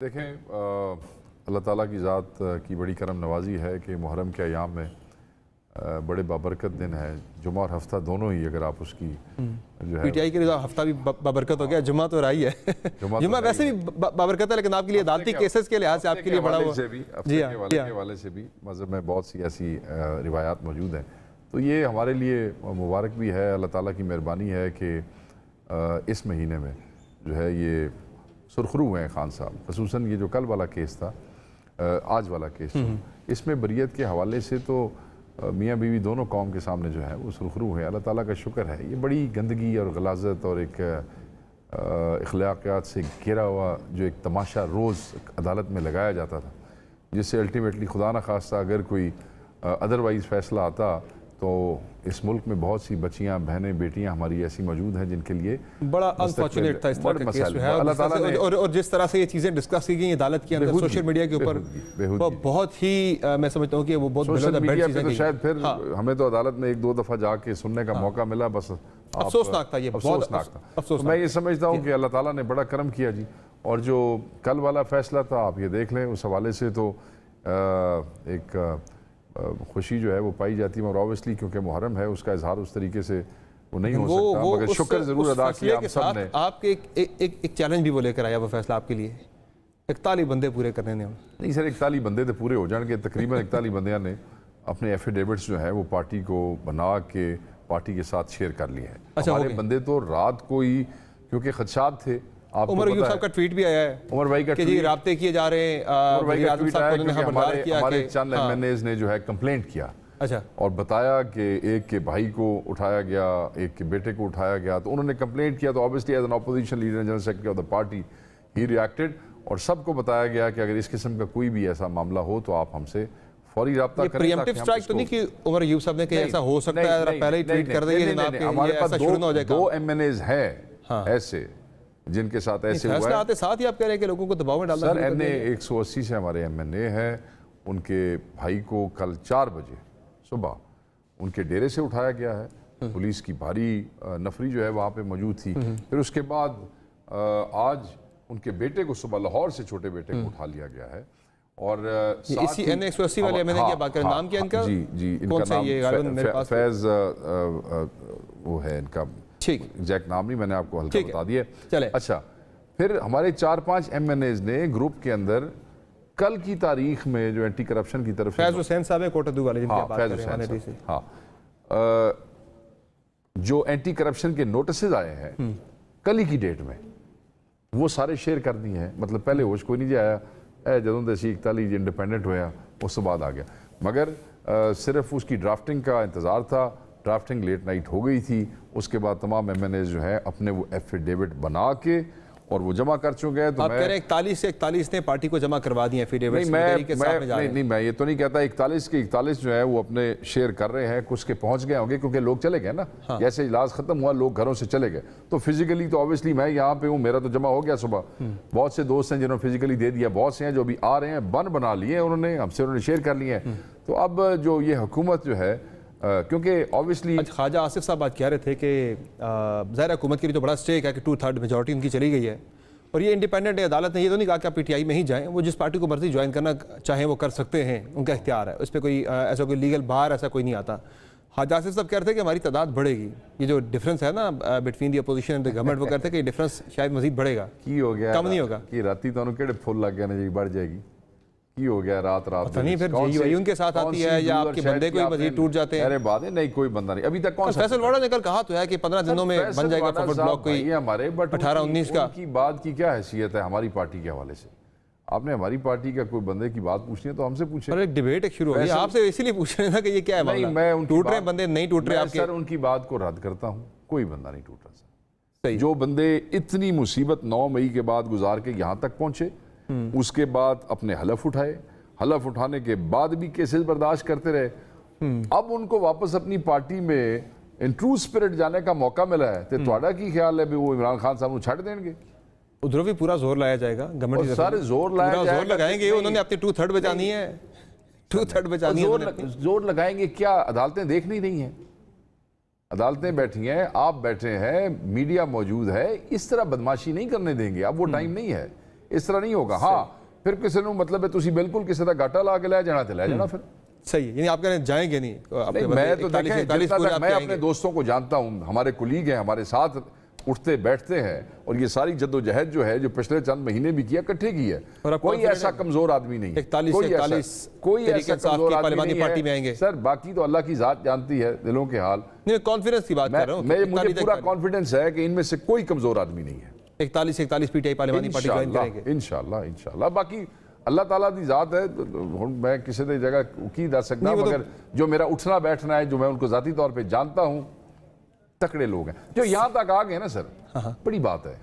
देखें अल्लाह ताला की ज़ात की बड़ी करम नवाजी है कि मुहर्रम के अयाम में बड़े बाबरकत दिन है। जुमा और हफ्ता दोनों ही अगर आप उसकी जो है पीटीआई के लिए हफ्ता भी बाबरकत हो गया, जुमा तो रही है। जुमा वैसे भी बाबरकत है, लेकिन आपके लिए अदालती केसेस के लिहाज से आपके लिए बड़ा जी के हवाले से भी मज़हब में बहुत सी ऐसी रिवायात मौजूद हैं। तो ये हमारे लिए मुबारक भी है, अल्लाह ताला की मेहरबानी है कि इस महीने में जो है ये सुरखरू हुए हैं खान साहब। खसूसन ये जो कल वाला केस था, आज वाला केस इसमें बरियत के हवाले से तो मियाँ बीवी दोनों कौम के सामने जो है वो सुरखरू है। अल्लाह ताला का शुक्र है। ये बड़ी गंदगी और गलाजत और एक अखलाकियात से घिरा हुआ जो एक तमाशा रोज़ अदालत में लगाया जाता था, जिससे अल्टीमेटली खुदा न खास्ता अगर कोई अदरवाइज़ फ़ैसला आता तो इस मुल्क में बहुत सी बच्चियां, बहनें, बेटियां हमारी ऐसी मौजूद हैं जिनके लिए बड़ा अनफॉर्चुनेट था इस तरह का केस जो है। अल्लाह ताला ने और जिस तरह से ये चीज़ें डिस्कस की गई अदालत के अंदर सोशल मीडिया के ऊपर, वो बहुत ही मैं समझता हूँ कि वो बहुत सोशल मीडिया पे तो शायद फिर हमें तो अदालत में एक दो दफ़ा जाके सुनने का मौका मिला, बस अफसोसनाक था, ये अफसोसनाक था। मैं ये समझता हूँ कि अल्लाह ताला ने बड़ा करम किया जी। और जो कल वाला फैसला था आप ये देख लें, उस हवाले से तो एक खुशी जो है वो पाई जाती है। और ऑब्वियसली क्योंकि मुहर्रम है उसका इजहार उस तरीके से वो नहीं हो सकता, मगर शुक्र जरूर अदा किया हम सब ने। आपके एक चैलेंज भी वो लेकर आया वो फैसला आपके लिए, 41 बंदे पूरे करने ने। नहीं सर, 41 बंदे तो पूरे हो जाएंगे। तकरीबन 41 बंदियां ने अपने एफिडेविट्स जो है वो पार्टी को बना के पार्टी के साथ शेयर कर लिए हैं। हमारे बंदे तो रात को ही, क्योंकि खदशात थे। उमर यूसुफ साहब का ट्वीट भी आया है, उमर भाई का कि जी राब्ते किए जा रहे हैं। उमर भाई का ट्वीट आया क्योंकि हमारे चंद एमएनएज ने जो है कंप्लेंट किया। अच्छा। और बताया कि एक के भाई को उठाया गया, एक के बेटे को उठाया गया, तो उन्होंने कंप्लेंट किया। तो obviously as an opposition leader, general secretary of the party, he reacted और सबको बताया गया कि अगर इस किस्म का कोई भी ऐसा मामला हो तो आप हमसे फौरी राब्ता करें। प्रीएम्प्टिव स्ट्राइक तो नहीं कि उमर यूसुफ साहब ने कहा ऐसा हो सकता है, पहले ही ट्वीट कर देंगे जनाब के, हमारे पास दो एमएनएज हैं ऐसे जिनके साथ ऐसे हुआ है। आते साथ ही आप कह रहे हैं कि लोगों को दबाव में डालना। सर, एनए 180 से हमारे एमएनए हैं, उनके भाई को कल 4 बजे सुबह उनके डेरे से उठाया गया है। पुलिस की भारी नफरी जो है वहाँ पे मौजूद थी। फिर उसके बाद आज उनके बेटे को सुबह लाहौर से, छोटे बेटे को उठा लिया गया है। और इसी एनए 180 वाले एमएनए की बात करें, नाम क्या इनका? जी जी, इनका नाम फैज वो है इनका, ठीक एग्जैक्ट नाम नहीं, मैंने आपको हल्का बता दिया। चले। अच्छा, फिर हमारे 4-5 एमएनएज ने ग्रुप के अंदर कल की तारीख में जो एंटी करप्शन की तरफ फैज हुसैन साहब है कोटदू वाले, जिनकी बात कर रहे हैं, हाँ, जो एंटी करप्शन के नोटिसेज आए हैं कल ही की डेट में, वो सारे शेयर कर दिए हैं। मतलब पहले होश कोई नहीं आया, जदों दसी 41 इंडिपेंडेंट होया उस बाद आ गया, मगर सिर्फ उसकी ड्राफ्टिंग का इंतज़ार था। ड्राफ्टिंग लेट नाइट हो गई थी। उसके बाद तमाम एमएनए जो है अपने वो एफिडेविट बना के और वो जमा कर चुके हैं। तो आप कह रहे हैं 41 से 41 ने पार्टी को जमा करवा दिए एफिडेविट? नहीं, मैं ये तो नहीं कहता। 41 के 41 जो है वो अपने शेयर कर रहे हैं, कुछ के पहुंच गए होंगे क्योंकि लोग चले गए ना। हाँ। जैसे इलाज खत्म हुआ लोग घरों से चले गए, तो फिजिकली तो ऑब्वियसली मैं यहाँ पे हूँ, मेरा तो जमा हो गया सुबह। बहुत से दोस्त हैं जिन्होंने फिजिकली दे दिया, बहुत से हैं जो भी आ रहे हैं, बना लिए उन्होंने, हमसे उन्होंने शेयर कर लिए हैं। तो अब जो ये हुकूमत जो है, क्योंकि ऑब्वियसली ख्वाजा आसिफ साहब बात कह रहे थे कि ज़ाहिर हुकूमत के लिए तो बड़ा स्टेक है कि 2/3 मेजॉरिटी उनकी चली गई है और ये इंडिपेंडेंट है। अदालत ने ये तो नहीं कहा कि आप पीटीआई में ही जाएं, वो जिस पार्टी को मर्जी ज्वाइन करना चाहें वो कर सकते हैं, उनका इख्तियार है। उस पर कोई ऐसा कोई लीगल बाहर ऐसा कोई नहीं आता। ख्वाजा आसिफ साहब कह रहे थे कि हमारी तादाद बढ़ेगी। ये जो डिफरेंस है ना between the opposition and the government, वो कहते हैं कि डिफरेंस शायद मजीद बढ़ेगा। की हो गया, कम नहीं होगा कि राती तो केड़े फुल लग गया ना जी, बढ़ जाएगी। की हो गया रात नहीं, फिर जेयूआई उनके साथ आती है या आपके बंदे कोई मजीद टूट जाते हैं? अरे बात है, नहीं कोई बंदा नहीं अभी तक। कौन फैसल वाड़ा ने कल कहा तो है कि 15 दिनों में बन जाएगा फॉरवर्ड ब्लॉक कोई हमारे, बट 18-19 का की बात की क्या हैसियत है हमारी पार्टी के हवाले से? आपने हमारी पार्टी का कोई बंदे की बात पूछनी है तो हमसे पूछे। और एक डिबेट शुरू हो गई, आपसे इसीलिए पूछ रहे थे कि ये क्या है मामला? मैं टूट रहे बंदे नहीं टूट रहे आपके? सर, उनकी बात को रद्द करता हूँ, कोई बंदा नहीं टूट रहा। जो बंदे इतनी मुसीबत 9 मई के बाद गुजार के यहाँ तक पहुंचे, उसके बाद अपने हलफ उठाए, हलफ उठाने के बाद भी केसेस बर्दाश्त करते रहे, अब उनको वापस अपनी पार्टी में इन ट्रू स्पिरिट जाने का मौका मिला है, तो ਤੁਹਾਡਾ की ख्याल है भी वो इमरान खान साहब को छाड़ देंगे? उधर भी पूरा जोर लाया जाएगा, गवर्नमेंट सारे जोर लगाएंगे। उन्होंने अपनी 2/3 बचानी है, 2/3 बचानी है, जोर लगाएंगे। क्या अदालतें देख नहीं रही हैं? अदालतें बैठी हैं, आप बैठे हैं, मीडिया मौजूद है, इस तरह बदमाशी नहीं करने देंगे। अब वो टाइम नहीं है। इस तरह नहीं होगा। हाँ फिर किसी को मतलब है तुसी बिल्कुल किसी का घाटा ला के लै जाना तो लै जाना फिर सही है, यानी आप कहने जाएंगे नहीं अपने नहीं, मैं तो देखें जितना तक मैं अपने दोस्तों को जानता हूँ, हमारे कुलीग हैं, हमारे साथ उठते बैठते हैं, और ये सारी जद्दोजहद जो है जो पिछले चंद महीने भी किया, इकट्ठे की है। कोई ऐसा कमजोर आदमी नहीं है, कोई ऐसा कमजोर आदमी नहीं है सर। बाकी तो अल्लाह की जात जानती है दिलों के हाल। कॉन्फिडेंस की बात कर रहा हूं, मुझे पूरा कॉन्फिडेंस है कि इनमें से कोई कमजोर आदमी नहीं है। 41 पीटीआई पार्लियामानी पार्टी ज्वाइन करेंगे इंशाअल्लाह। बाकी अल्लाह ताला दी जात है, मैं किसी दी जगह की दस सकता, मगर जो मेरा उठना बैठना है, जो मैं उनको जाती तौर पे जानता हूँ, तकड़े लोग हैं जो यहाँ तक आ गए ना सर। बड़ी बात है।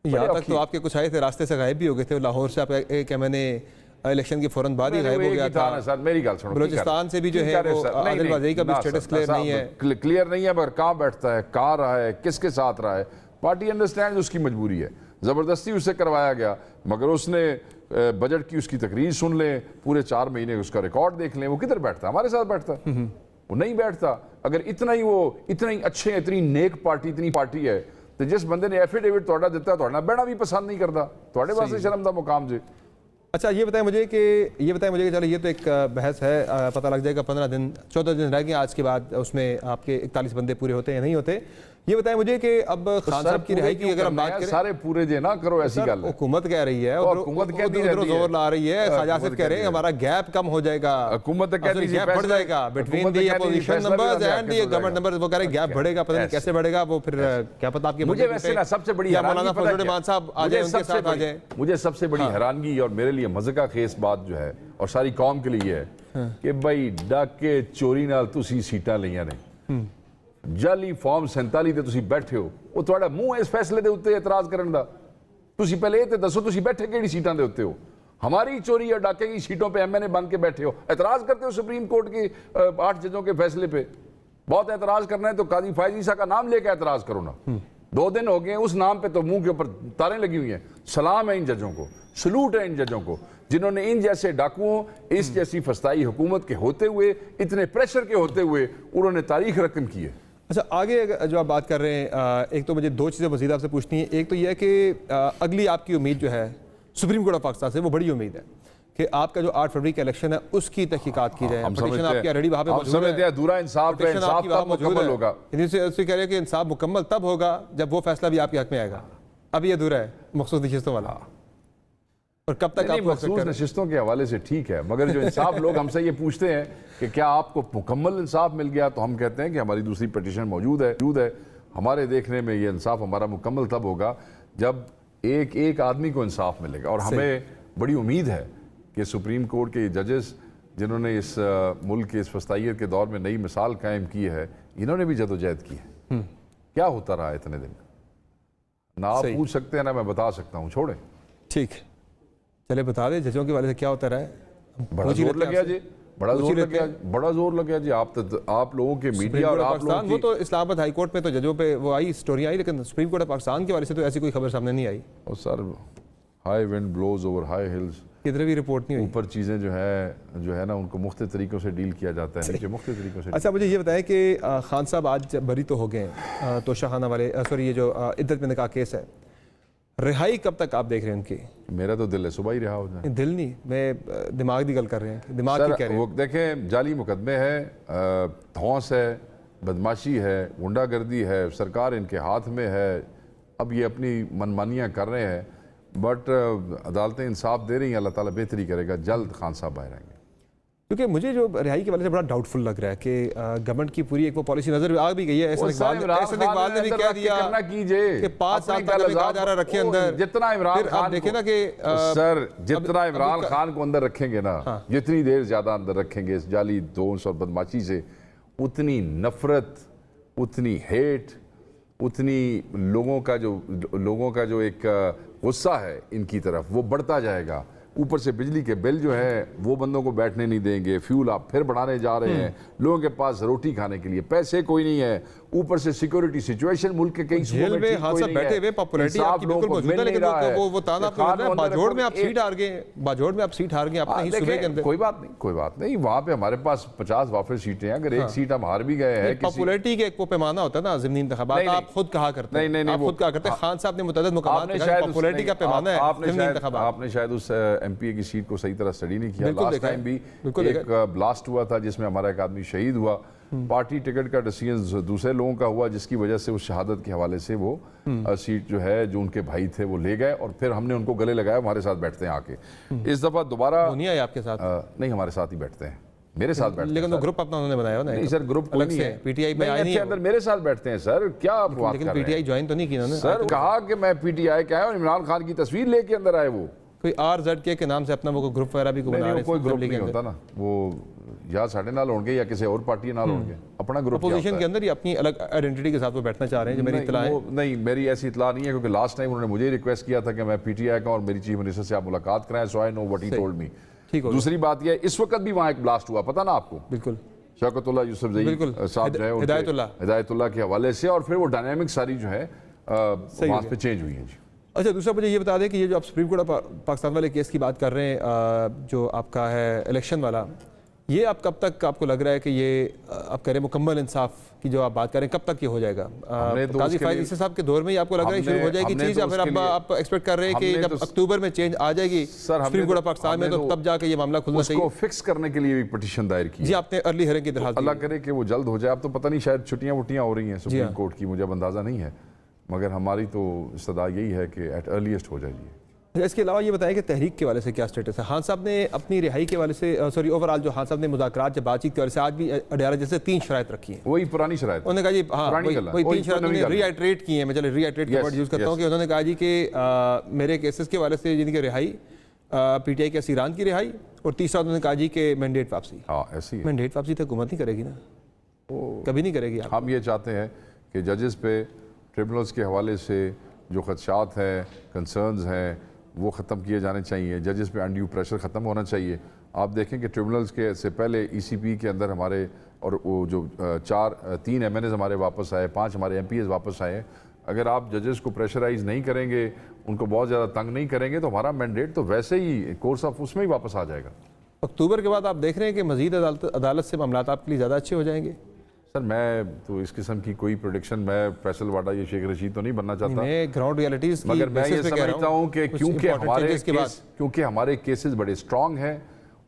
यहाँ तक तो आपके कुछ आए थे, रास्ते से गायब भी हो गए थे। लाहौर से आप एक मैंने इलेक्शन के फौरन बाद ही गायब हो गया था सर। मेरी गल सुनो, बलूचिस्तान से भी जो है वो आदिल वाज़ई का भी स्टेटस क्लियर नहीं है, क्लियर नहीं है, मगर कहाँ बैठता है, कहाँ रहा है, किसके साथ रहा है, पार्टी अंडरस्टैंड उसकी मजबूरी है। ज़बरदस्ती उससे करवाया गया, मगर उसने बजट की उसकी तकरीर सुन लें, पूरे 4 महीने उसका रिकॉर्ड देख लें, वो किधर बैठता है? हमारे साथ बैठता है? वो नहीं बैठता। अगर इतना ही अच्छे, इतनी नेक पार्टी, इतनी पार्टी है, तो जिस बंदे ने एफिडेविट तोड़ा दिता तोड़ना बैठा भी पसंद नहीं करता, थोड़े वास्ते शर्म दा मुकाम जे। अच्छा ये बताएं मुझे कि चलो ये तो एक बहस है, पता लग जाएगा 14 दिन रह गए आज के बाद उसमें आपके 41 बंदे पूरे होते हैं नहीं होते। ये बताएं मुझे कि अब खान साहब की रिहाई की अगर हम बात करें, सारे पूरे जे ना करो ऐसी गल। हुकूमत कह रही है, हुकूमत कहती है, जोर ला रही है, ख्वाजा आसिफ कह रहे हैं हमारा गैप कम हो जाएगा, हुकूमत कहती है गैप बढ़ जाएगा between the opposition numbers and the government numbers. वो कह रहे हैं गैप बढ़ेगा, पता नहीं कैसे बढ़ेगा वो, फिर क्या पता आपके मुझे वैसे ना सबसे बड़ी मौलाना फजल मान साहब आ जाए, उनके साथ आ जाए। मुझे सबसे बड़ी हैरानगी और मेरे लिए मज़े का खेस बात जो है, और सारी कौम के लिए है कि भाई डाके चोरी नाल तुसी सीटां लईयां ने, जाली फॉर्म 47 ते तुसी बैठे हो, वो तुहाड़ा मुंह इस फैसले दे उत्ते एतराज करन दा। तुसी पहले ये ते दसो तुसी बैठे केड़ी सीटां दे उत्ते हो? हमारी चोरी या डाके की सीटों पे एमएनए बन के बैठे हो, एतराज करते हो सुप्रीम कोर्ट के 8 जजों के फैसले पे। बहुत एतराज करना है तो काजी फायज ईसा का नाम लेकर एतराज करो ना। 2 दिन हो गए उस नाम पे तो मुंह के ऊपर तारें लगी हुई हैं। सलाम है इन जजों को, सलूट है इन जजों को, जिन्होंने इन जैसे डाकुओं, इस जैसी फस्ताई हुकूमत के होते हुए, इतने प्रेशर के होते हुए उन्होंने तारीख रकम की है। अच्छा आगे जो आप बात कर रहे हैं, एक तो मुझे 2 चीज़ें मज़ीद आपसे पूछनी है। एक तो यह है कि अगली आपकी उम्मीद जो है सुप्रीम कोर्ट ऑफ पाकिस्तान से, वो बड़ी उम्मीद है कि आपका जो 8 फरवरी का इलेक्शन है उसकी तहकीकात की जाए। पिटीशन आपकी ऑलरेडी वहाँ पे मौजूद है, अधूरा इंसाफ है, इंसाफ तब मुकम्मल होगा। इससे कह रहे हैं कि इंसाफ मुकम्मल तब होगा जब वो फैसला भी आपके हक में आएगा। अभी अधूरा है मखसूस नशिस्तों वाला, और कब तक आप मखसूस नशिस्तों के हवाले से ठीक है, मगर जो इंसाफ लोग हमसे ये पूछते हैं कि क्या आपको मुकम्मल इंसाफ मिल गया, तो हम कहते हैं कि हमारी दूसरी पिटीशन मौजूद है। हमारे देखने में ये इंसाफ हमारा मुकम्मल तब होगा जब एक आदमी को इंसाफ मिलेगा। और हमें बड़ी उम्मीद है कि सुप्रीम कोर्ट के जजेस जिन्होंने इस मुल्क के इस फस्तायत के दौर में नई मिसाल कायम की है, इन्होंने भी जदोजहद की है। क्या होता रहा इतने दिन, ना आप पूछ सकते हैं ना मैं बता सकता हूँ, छोड़े। ठीक है चले बता दें जजों के वाले से क्या होता रहा है। बड़ा जोर लग गया जी, बड़ा जोर लग गया जी। आप लोगों के मीडिया और आप लोगों की, वो तो इस्लामाबाद हाई कोर्ट में तो जजों पे वो आई स्टोरी आई, लेकिन सुप्रीम कोर्ट ऑफ पाकिस्तान के वाले से तो ऐसी कोई खबर सामने नहीं आई। और sir high wind blows over high hills, किधर भी रिपोर्ट नहीं हुई। ऊपर चीज़ें जो है ना उनको मुख्तलिफ तरीकों से डील किया जाता है, नीचे मुख्तलिफ तरीकों से। अच्छा मुझे ये बताएं कि खान साहब आज बरी तो हो गए हैं, तोशाखाना वाले, सॉरी ये जो इद्दत बिंद का केस है, रिहाई कब तक आप देख रहे हैं उनकी? मेरा तो दिल है सुबह ही रिहा हो जाए। दिल नहीं, मैं दिमाग की गल कर रहे हैं, दिमाग की कह रहे हैं। वो देखें जाली मुकदमे है, धौंस है, बदमाशी है, गुंडागर्दी है, सरकार इनके हाथ में है। अब ये अपनी मनमानियाँ कर रहे हैं, बट अदालतें इंसाफ दे रही हैं, अल्लाह ताला बेहतरी करेगा, जल्द खान साहब बाहर आएंगे। क्योंकि मुझे जो रिहाई के वाले से बड़ा डाउटफुल लग रहा है कि गवर्नमेंट की पूरी एक वो पॉलिसी नजर आ भी गई है। ऐसे इकबाल ने भी कह दिया कि 5 साल तक कहा जा रहा रखे अंदर। जितना इमरान खान देखे ना कि सर जितना इमरान खान को अंदर रखेंगे ना, जितनी देर ज्यादा अंदर रखेंगे इस जाली दोष और बदमाशी से, उतनी नफरत, उतनी हेट, उतनी लोगों का जो एक गुस्सा है इनकी तरफ वो बढ़ता जाएगा। ऊपर से बिजली के बिल जो है वो बंदों को बैठने नहीं देंगे, फ्यूल आप फिर बढ़ाने जा रहे हैं, लोगों के पास रोटी खाने के लिए पैसे कोई नहीं है, ऊपर से सिक्योरिटी सिचुएशन मुल्क के कई जेल में हाँ सब बैठे हुए पॉपुलैरिटी आपकी बिल्कुल मौजूद है, लेकिन वो ताना आपको मिल रहा है बाजोड़ में आप सीट हार गए, बाजोड़ में आप सीट हार गए अपने ही सूबे के अंदर। कोई बात नहीं, वहाँ पे हमारे पास 50 वापस सीटें हैं, अगर एक सीट हम हार भी गए हैं। पॉपुलैरिटी के एक पैमाना होता है ना ज़मीनी इंतखाबात, आप खुद कहा करते हैं, आप खुद कहा करते हैं। खान साहब ने मुतअद्दिद मुकामात पे कहा पॉपुलैरिटी का पैमाना है ज़मीनी इंतखाबात। आपने शायद उस एमपीए की सीट को सही तरह स्टडी नहीं किया। लास्ट टाइम भी एक ब्लास्ट हुआ था जिसमें हमारा एक आदमी शहीद हुआ, पार्टी टिकट का डिसीजन दूसरे लोगों का हुआ, जिसकी वजह से उस शहादत के हवाले से वो सीट जो है जो उनके भाई थे वो ले गए और फिर हमने उनको गले लगाया, हमारे साथ बैठते हैं आके। इस दफा दोबारा नहीं आए आपके साथ? नहीं, हमारे साथ ही बैठते हैं, मेरे साथ बैठते हैं। लेकिन वो ग्रुप अपना उन्होंने बनाया ना? नहीं सर, ग्रुप कोई नहीं है, पीटीआई में आए नहीं अंदर मेरे साथ बैठते हैं सर। क्या आप बात कर रहे हैं? लेकिन पीटीआई ज्वाइन तो नहीं की उन्होंने सर। कहा कि मैं पीटीआई का है और इमरान खान की तस्वीर लेके अंदर आए। वो कोई RZK के नाम से अपना वो ग्रुप वगैरह भी बना रहे हैं? कोई ग्रुप नहीं होता ना, वो या साढ़े नाल होंगे या किसी और पार्टी नाल होंगे, अपना ग्रुप अपोजिशन के अंदर ही अपनी अलग आइडेंटिटी के साथ वो बैठना चाह रहे हैं, जो मेरी इत्तला है। नहीं, मेरी ऐसी इत्तला नहीं है, क्योंकि लास्ट टाइम उन्होंने मुझे रिक्वेस्ट किया था कि मैं पीटीआई का और मेरी चीफ मिनिस्टर से आप मुलाकात कराएं, so I know what he told me. दूसरी बात यह, इस वक्त भी वहाँ एक ब्लास्ट हुआ, पता ना आपको? बिल्कुल, शौकतुल्लाह यूसुफजई साहब जो है हिदायतुल्लाह के हवाले से, और फिर वो डायनामिक सारी जो है वहाँ पे चेंज हुई है जी। अच्छा, दूसरा मुझे ये बता दें कि ये जो आप सुप्रीम कोर्ट पाकिस्तान वाले केस की बात कर रहे हैं, जो आपका है इलेक्शन वाला, ये आप कब तक आपको लग रहा है कि ये आप कह रहे हैं मुकम्मल इंसाफ की जो आप बात करें, कब तक ये हो जाएगा? काजी फाइज ईसा साहब के दौर में ही आपको लग रहा है शुरू हो जाएगी चीज़, या फिर आप एक्सपेक्ट कर रहे हैं कि जब अक्टूबर में चेंज आ जाएगी सुप्रीम कोर्ट पाकिस्तान में, तो तब जाके ये मामला खुलना चाहिए? उसको फिक्स करने के लिए एक पिटीशन दायर की जी आपने, अर्ली हियरिंग की दरख्वास्त। अल्लाह करे कि वो जल्द हो जाए। अब तो पता नहीं, शायद छुट्टियाँ वुट्टियाँ हो रही हैं सुप्रीम कोर्ट की, मुझे अंदाज़ा नहीं है, मगर हमारी तो इस्तदा यही है कि एट अर्लीस्ट हो जाएगी। इसके अलावा ये बताएं कि तहरीक के वाले से क्या स्टेटस है? खान साहब ने अपनी रिहाई के वाले से, सॉरी ओवरऑल जो खान साहब ने मुज़ाकरात जब बातचीत के वाले से, आज भी अडियाला जैसे 3 शराइत रखी हैं, वही पुरानी शराइत। उन्होंने कहा जी हाँ वही 3 शराइत उन्होंने रीआइट्रेट की हैं। मैं चले रीआइट्रेट का वर्ड यूज़ करता हूँ कि उन्होंने कहा जी कि मेरे केसेस के वाले से जिनकी रिहाई, पीटीआई के असीरान की रिहाई, और तीसरा उन्होंने कहा जी कि मैंडेट वापसी। हाँ ऐसी है, मैंडेट वापसी तो हुकूमत नहीं करेगी ना, कभी नहीं करेगी। हम ये चाहते हैं कि जजेस पे ट्रिब्यूनल्स के हवाले से जो खदशात हैं, कंसर्न्स हैं, वो ख़त्म किए जाने चाहिए। जजेस पे अनड्यू प्रेशर ख़त्म होना चाहिए। आप देखें कि ट्रिब्यूनल्स के से पहले ECP के अंदर हमारे, और वो जो 3 MNAs हमारे वापस आए, 5 हमारे MPAs वापस आए। अगर आप जजेस को प्रेशराइज नहीं करेंगे, उनको बहुत ज़्यादा तंग नहीं करेंगे, तो हमारा मैंडेट तो वैसे ही कोर्स ऑफ उसमें ही वापस आ जाएगा। अक्टूबर के बाद आप देख रहे हैं कि मज़ीद अदालत से मामला आपके लिए ज़्यादा अच्छे हो जाएंगे? सर मैं तो इस किस्म की कोई प्रोडिक्शन, मैं फैसल वाडा या शेख रशीद तो नहीं बनना चाहता, मैं ग्राउंड रियलिटीज़ मगर मैं ये समझता हूँ कि क्योंकि हमारे केसेस बड़े स्ट्रॉन्ग हैं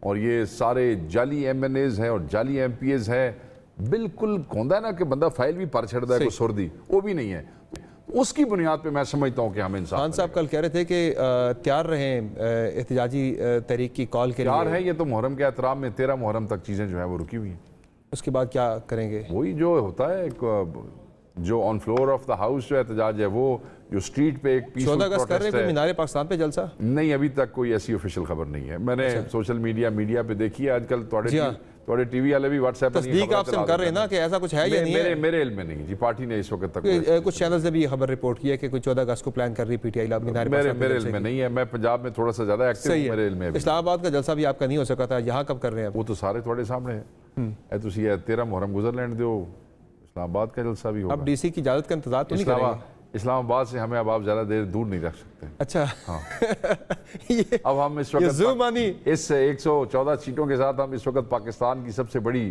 और ये सारे जाली MNAs हैं और जाली MPAs हैं, बिल्कुल होता है ना कि बंदा फाइल भी पर छड़ है, कोई सुर्दी वो भी नहीं है, उसकी बुनियाद पे मैं समझता हूँ कि हम इंसान। खान साहब कल कह रहे थे कि तैयार रहें एहतजाजी तहरीक की कॉल के लिए। तैयार है, ये तो मुहर्रम के एहतराम में 13 मुहर्रम तक चीज़ें जो है वो रुकी हुई हैं। उसके बाद क्या करेंगे? वही जो होता है, जो on floor of the house जो एहतजाज है, वो जो स्ट्रीट पे एक पीसफुल 14 अगस्त कर रहे हैं, मीनारे पाकिस्तान पे जलसा? नहीं, अभी तक कोई ऐसी ऑफिशियल खबर नहीं है। मैंने सोशल मीडिया पे देखी है आजकल, थोड़े टीवी वाले भी व्हाट्सएप तस्दीक आपसे हम कर रहे हैं ना कि ऐसा कुछ है या नहीं है? मेरे इल्म में नहीं जी, पार्टी ने इस वक्त तक कुछ चैनल्स ने भी खबर रिपोर्ट की है कि कोई 14 अगस्त को प्लान कर रही पीटीआई मीनारे। मेरे इल्म में नहीं है, मैं पंजाब में थोड़ा सा ज्यादा एक्टिव हूं, मेरे इल्म में। इस्लामाबाद का जलसा भी आपका नहीं हो सका था, यहाँ कब कर रहे हैं? वो तो सारे थोड़े सामने है। तुसी 13 मुहर्रम गुजर लेने दो, इस्लामाबाद का जलसा भी होगा। अब DC की इजाजत का इंतजार तो नहीं करेंगे? इस्लामाबाद से हमें अब आप ज़्यादा देर दूर नहीं रख सकते। अच्छा हाँ। अब हम इस वक्त इस 114 सीटों के साथ हम इस वक्त पाकिस्तान की सबसे बड़ी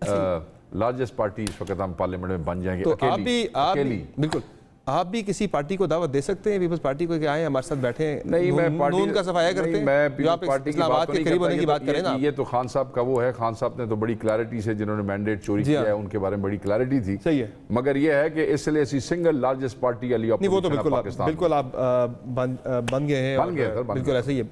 लार्जेस्ट पार्टी इस वक्त हम पार्लियामेंट में बन जाएंगे। अकेली बिल्कुल। आप भी किसी पार्टी को दावत दे सकते हैं, पीपल्स पार्टी को कि आए हमारे साथ बैठे? नहीं, मैं पार्टी का सफाया करते हैं। मैं पार्टी की बात के करीब होने की बात करें ना। ये तो खान साहब का वो है, खान साहब ने तो बड़ी क्लैरिटी से, जिन्होंने मैंडेट चोरी किया है उनके बारे में बड़ी क्लैरिटी थी। सही है, मगर ये है कि इसलिए ऐसी सिंगल लार्जेस्ट पार्टी वाली वो तो बिल्कुल आप बन गए हैं, बिल्कुल ऐसे ही है।